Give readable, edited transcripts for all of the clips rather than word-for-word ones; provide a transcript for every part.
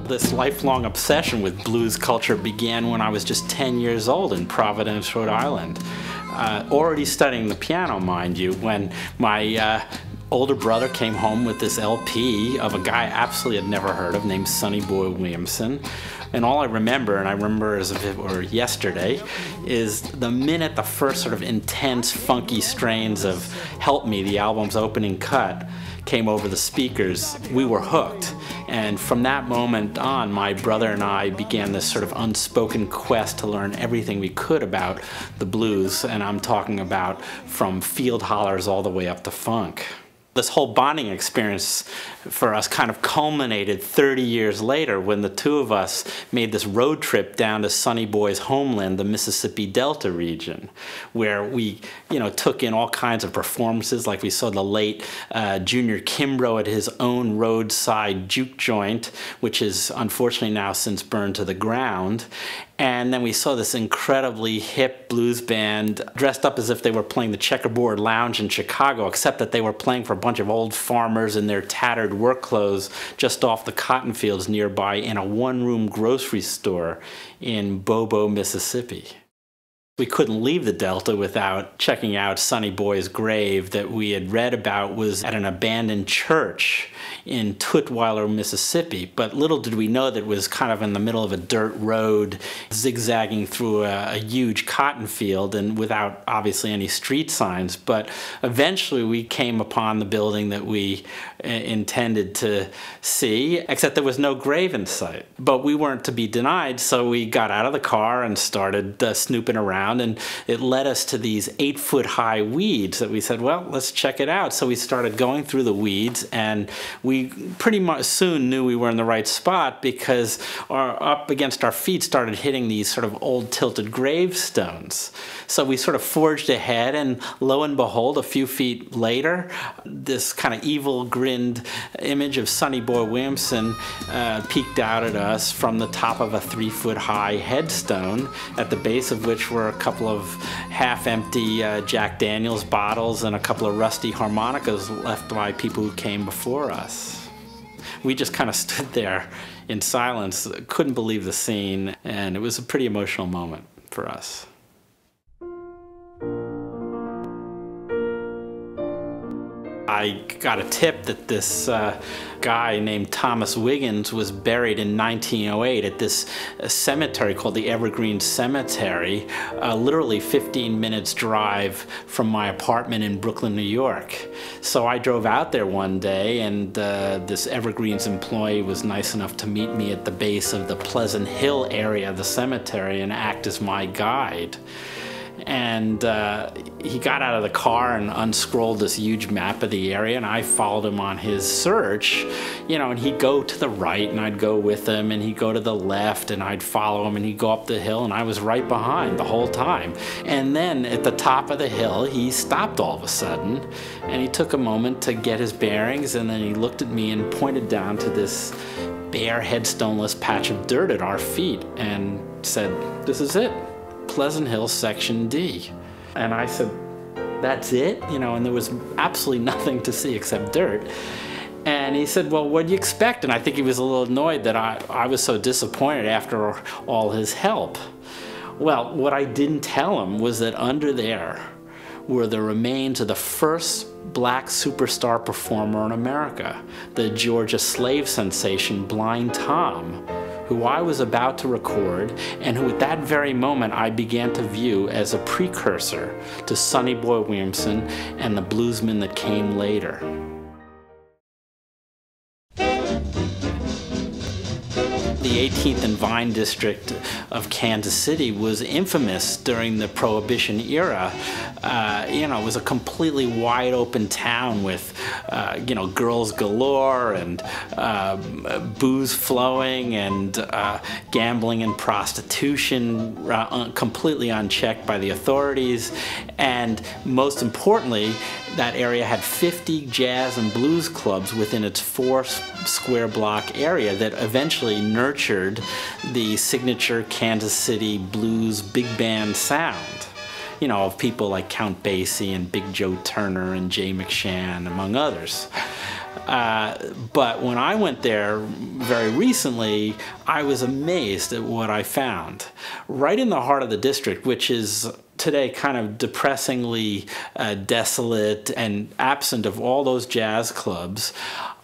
This lifelong obsession with blues culture began when I was just 10 years old in Providence, Rhode Island. Already studying the piano, mind you, when my older brother came home with this LP of a guy I absolutely had never heard of named Sonny Boy Williamson. And all I remember, and I remember as if it were yesterday, is the minute the first sort of intense, funky strains of Help Me, the album's opening cut, came over the speakers, we were hooked. And from that moment on, my brother and I began this sort of unspoken quest to learn everything we could about the blues, and I'm talking about from field hollers all the way up to funk. This whole bonding experience for us kind of culminated 30 years later when the two of us made this road trip down to Sonny Boy's homeland, the Mississippi Delta region, where we, took in all kinds of performances. Like we saw the late Junior Kimbrough at his own roadside juke joint, which is unfortunately now since burned to the ground. And then we saw this incredibly hip blues band dressed up as if they were playing the Checkerboard Lounge in Chicago, except that they were playing for a bunch of old farmers in their tattered work clothes just off the cotton fields nearby in a one-room grocery store in Bobo, Mississippi. We couldn't leave the Delta without checking out Sonny Boy's grave that we had read about was at an abandoned church in Tutwiler, Mississippi. But little did we know that it was kind of in the middle of a dirt road, zigzagging through a huge cotton field and without obviously any street signs. But eventually we came upon the building that we intended to see, except there was no grave in sight. But we weren't to be denied, so we got out of the car and started snooping around. And it led us to these 8-foot-high weeds that we said, well, let's check it out. So we started going through the weeds, and we pretty much soon knew we were in the right spot because up against our feet started hitting these sort of old tilted gravestones. So we sort of forged ahead, and lo and behold, a few feet later, this kind of evil-grinned image of Sonny Boy Williamson peeked out at us from the top of a 3-foot-high headstone, at the base of which were a couple of half-empty Jack Daniels bottles and a couple of rusty harmonicas left by people who came before us. We just kind of stood there in silence, couldn't believe the scene, and it was a pretty emotional moment for us. I got a tip that this guy named Thomas Wiggins was buried in 1908 at this cemetery called the Evergreen Cemetery, literally 15 minutes drive from my apartment in Brooklyn, New York. So I drove out there one day, and this Evergreens employee was nice enough to meet me at the base of the Pleasant Hill area of the cemetery and act as my guide. And he got out of the car and unscrolled this huge map of the area, and I followed him on his search, and he'd go to the right and I'd go with him, and he'd go to the left and I'd follow him, and he'd go up the hill, and I was right behind the whole time. And then at the top of the hill he stopped all of a sudden, and he took a moment to get his bearings, and then he looked at me and pointed down to this bare headstoneless patch of dirt at our feet and said, "This is it. Pleasant Hill Section D." And I said, "That's it?" And there was absolutely nothing to see except dirt. And he said, "Well, what do you expect?" And I think he was a little annoyed that I was so disappointed after all his help. Well, what I didn't tell him was that under there were the remains of the first black superstar performer in America, the Georgia slave sensation Blind Tom, who I was about to record, and who at that very moment I began to view as a precursor to Sonny Boy Williamson and the bluesmen that came later. The 18th and Vine district of Kansas City was infamous during the Prohibition era. It was a completely wide open town with, girls galore and booze flowing and gambling and prostitution completely unchecked by the authorities. And most importantly, that area had 50 jazz and blues clubs within its 4-square block area that eventually nurtured the signature Kansas City blues big band sound. Of people like Count Basie and Big Joe Turner and Jay McShann, among others. But when I went there very recently, I was amazed at what I found. Right in the heart of the district, which is today kind of depressingly desolate and absent of all those jazz clubs,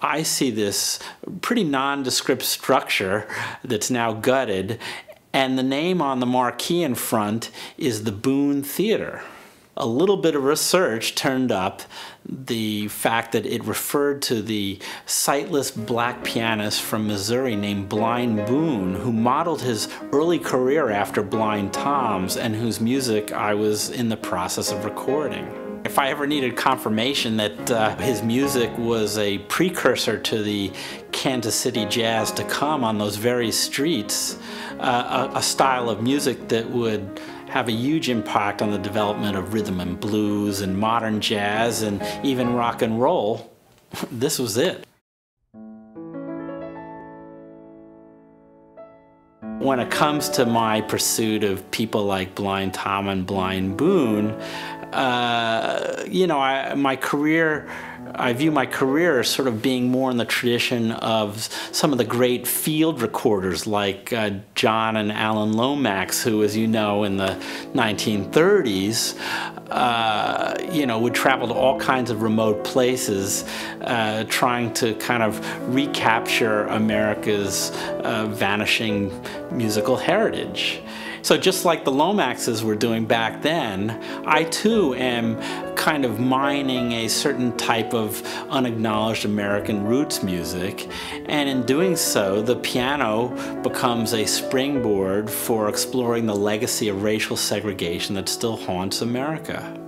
I see this pretty nondescript structure that's now gutted, and the name on the marquee in front is the Boone Theater. A little bit of research turned up the fact that it referred to the sightless black pianist from Missouri named Blind Boone, who modeled his early career after Blind Tom's and whose music I was in the process of recording. If I ever needed confirmation that his music was a precursor to the Kansas City jazz to come on those very streets, a style of music that would have a huge impact on the development of rhythm and blues and modern jazz and even rock and roll, this was it. When it comes to my pursuit of people like Blind Tom and Blind Boone, you know, I view my career as sort of being more in the tradition of some of the great field recorders like John and Alan Lomax, who, as you know, in the 1930s, you know, would travel to all kinds of remote places trying to kind of recapture America's vanishing musical heritage. So just like the Lomaxes were doing back then, I too am kind of mining a certain type of unacknowledged American roots music, and in doing so, the piano becomes a springboard for exploring the legacy of racial segregation that still haunts America.